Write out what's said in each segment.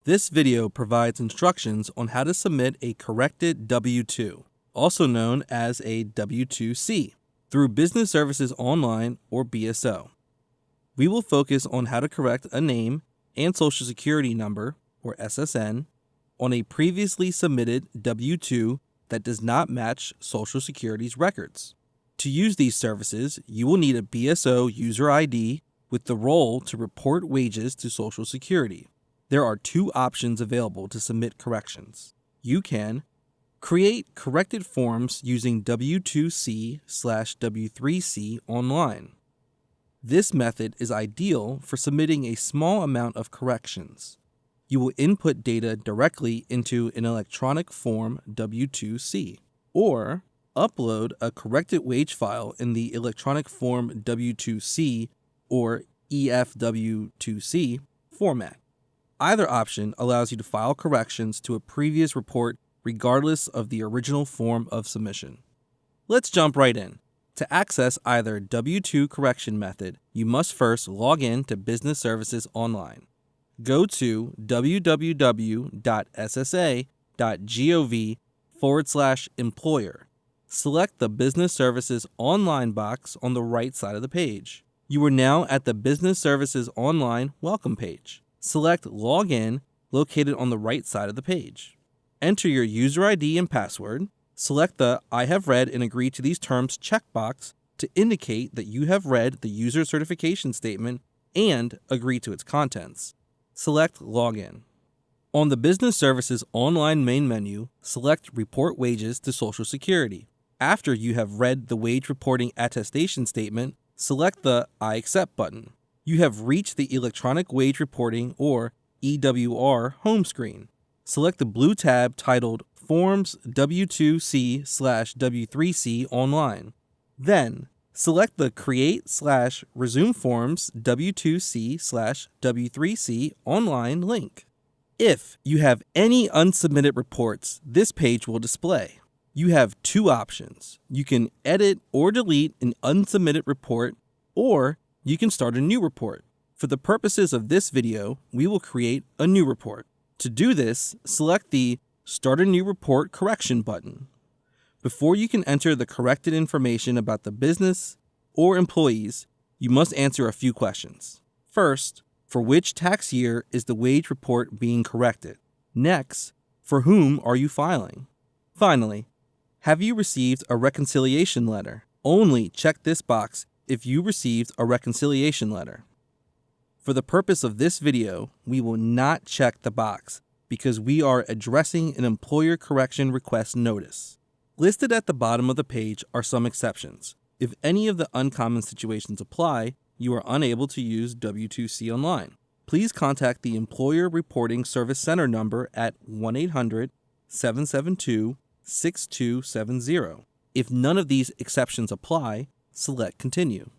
This video provides instructions on how to submit a corrected W-2, also known as a W-2c, through Business Services Online or BSO. We will focus on how to correct a name and Social Security number, or SSN, on a previously submitted W-2 that does not match Social Security's records. To use these services, you will need a BSO user ID with the role to report wages to Social Security. There are two options available to submit corrections. You can create corrected forms using W-2c/W-3c online. This method is ideal for submitting a small amount of corrections. You will input data directly into an electronic form W-2c, or upload a corrected wage file in the electronic form W-2c or EFW-2c format. Either option allows you to file corrections to a previous report regardless of the original form of submission. Let's jump right in. To access either W-2 correction method, you must first log in to Business Services Online. Go to www.ssa.gov/employer. Select the Business Services Online box on the right side of the page. You are now at the Business Services Online welcome page. Select Login, located on the right side of the page. Enter your user ID and password. Select the I have read and agree to these terms checkbox to indicate that you have read the user certification statement and agree to its contents. Select Login. On the Business Services Online main menu, select Report Wages to Social Security. After you have read the wage reporting attestation statement, select the I accept button. You have reached the Electronic Wage Reporting or EWR home screen. Select the blue tab titled Forms W-2c/W-3c Online. Then, select the Create/Resume Forms W-2c/W-3c Online link. If you have any unsubmitted reports, this page will display. You have two options. You can edit or delete an unsubmitted report, or you can start a new report. For the purposes of this video, we will create a new report. To do this, select the Start a New Report Correction button. Before you can enter the corrected information about the business or employees, you must answer a few questions. First, for which tax year is the wage report being corrected? Next, for whom are you filing? Finally, have you received a reconciliation letter? Only check this box if you received a reconciliation letter. For the purpose of this video, we will not check the box because we are addressing an employer correction request notice. Listed at the bottom of the page are some exceptions. If any of the uncommon situations apply, you are unable to use W-2c online. Please contact the Employer Reporting Service Center number at 1-800-772-6270. If none of these exceptions apply, select Continue.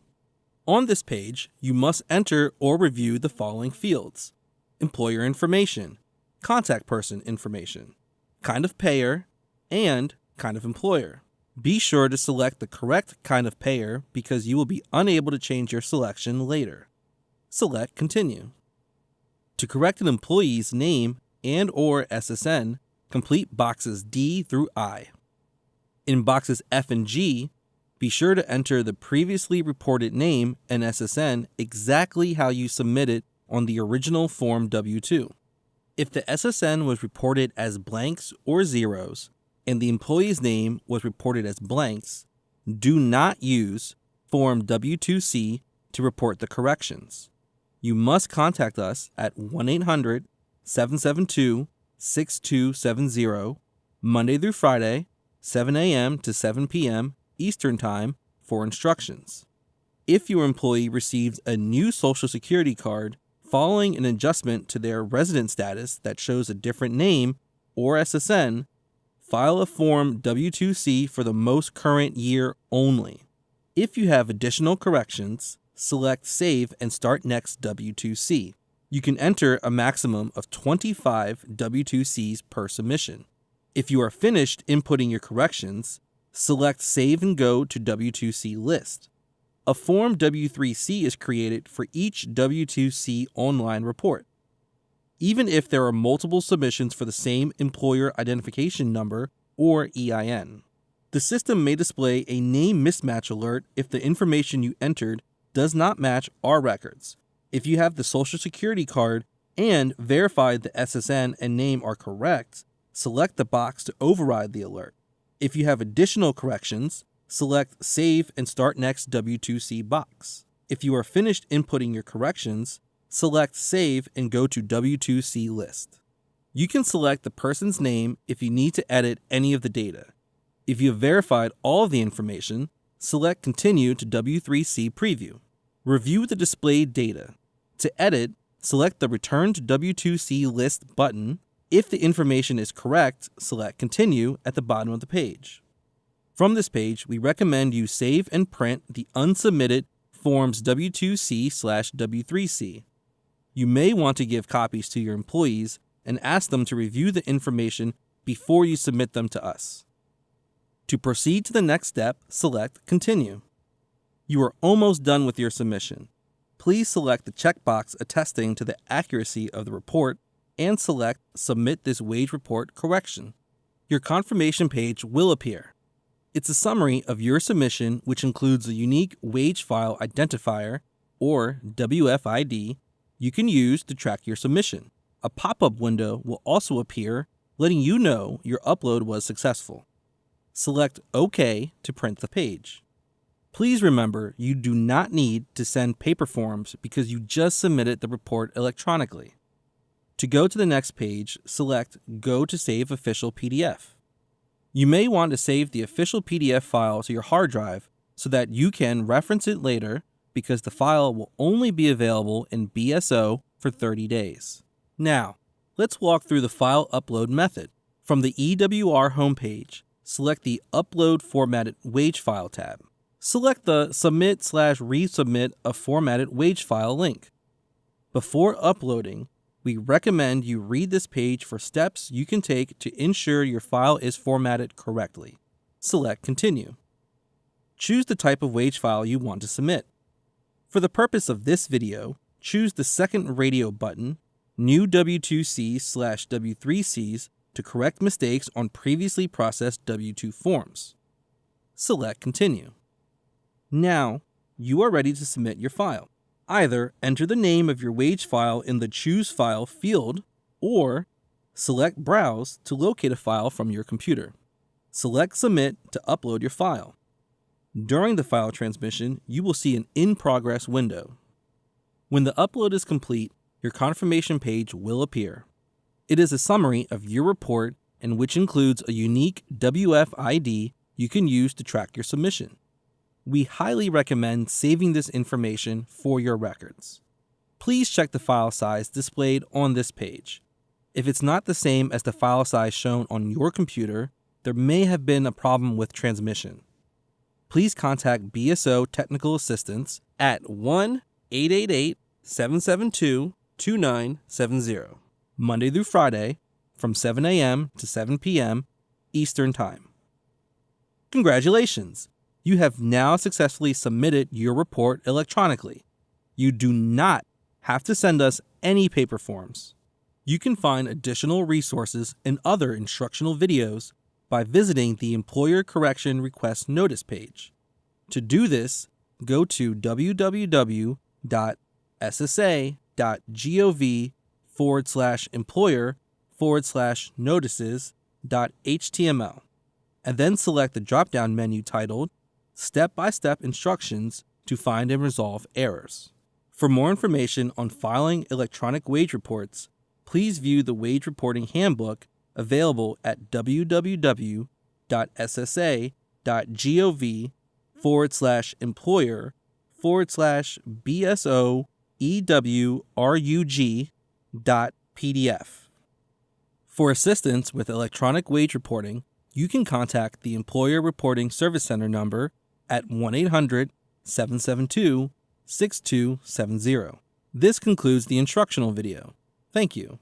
On this page, you must enter or review the following fields: employer information, contact person information, kind of payer, and kind of employer. Be sure to select the correct kind of payer because you will be unable to change your selection later. Select Continue. To correct an employee's name and/or SSN, complete boxes D through I. In boxes F and G, be sure to enter the previously reported name and SSN exactly how you submitted on the original Form W-2. If the SSN was reported as blanks or zeros and the employee's name was reported as blanks, do not use Form W-2c to report the corrections. You must contact us at 1-800-772-6270 Monday through Friday, 7 a.m. to 7 p.m. Eastern Time for instructions. If your employee receives a new Social Security card following an adjustment to their resident status that shows a different name or SSN, file a Form W-2c for the most current year only. If you have additional corrections, select Save and start next W-2c. You can enter a maximum of 25 W-2cs per submission. If you are finished inputting your corrections, select Save and go to W-2c list. A Form W-3c is created for each W-2c online report. even if there are multiple submissions for the same employer identification number or EIN. The system may display a name mismatch alert if the information you entered does not match our records. If you have the Social Security card and verified the SSN and name are correct, select the box to override the alert. If you have additional corrections, select Save and Start Next W-2c box. If you are finished inputting your corrections, select Save and go to W-2c list. You can select the person's name if you need to edit any of the data. If you have verified all of the information, select Continue to W-3c Preview. Review the displayed data. To edit, select the Return to W-2c List button. If the information is correct, select Continue at the bottom of the page. From this page, we recommend you save and print the unsubmitted Forms W-2c/W-3c. You may want to give copies to your employees and ask them to review the information before you submit them to us. To proceed to the next step, select Continue. You are almost done with your submission. Please select the checkbox attesting to the accuracy of the report and select Submit this wage report correction. Your confirmation page will appear. It's a summary of your submission, which includes a unique wage file identifier, or WFID, you can use to track your submission. A pop-up window will also appear, letting you know your upload was successful. Select OK to print the page. Please remember you do not need to send paper forms because you just submitted the report electronically. To go to the next page, select Go to Save Official PDF. You may want to save the official PDF file to your hard drive so that you can reference it later because the file will only be available in BSO for 30 days. Now, let's walk through the file upload method. From the EWR homepage, select the Upload Formatted Wage File tab. Select the Submit/Resubmit a Formatted Wage File link. Before uploading, we recommend you read this page for steps you can take to ensure your file is formatted correctly. Select Continue. Choose the type of wage file you want to submit. For the purpose of this video, choose the second radio button, New W-2c/W-3cs, to correct mistakes on previously processed W-2 forms. Select Continue. Now, you are ready to submit your file. Either enter the name of your wage file in the Choose File field, or select Browse to locate a file from your computer. Select Submit to upload your file. During the file transmission, you will see an In Progress window. When the upload is complete, your confirmation page will appear. It is a summary of your report and which includes a unique WFID you can use to track your submission. We highly recommend saving this information for your records. Please check the file size displayed on this page. If it's not the same as the file size shown on your computer, there may have been a problem with transmission. Please contact BSO Technical Assistance at 1-888-772-2970, Monday through Friday, from 7 a.m. to 7 p.m. Eastern Time. Congratulations! You have now successfully submitted your report electronically. You do not have to send us any paper forms. You can find additional resources and other instructional videos by visiting the Employer Correction Request Notice page. To do this, go to www.ssa.gov/employer/notices.html and then select the drop-down menu titled Step-by-Step Instructions to find and resolve errors. For more information on filing electronic wage reports, please view the Wage Reporting Handbook available at www.ssa.gov/employer/BSOEWRUG.pdf. For assistance with electronic wage reporting, you can contact the Employer Reporting Service Center number at 1-800-772-6270. This concludes the instructional video. Thank you.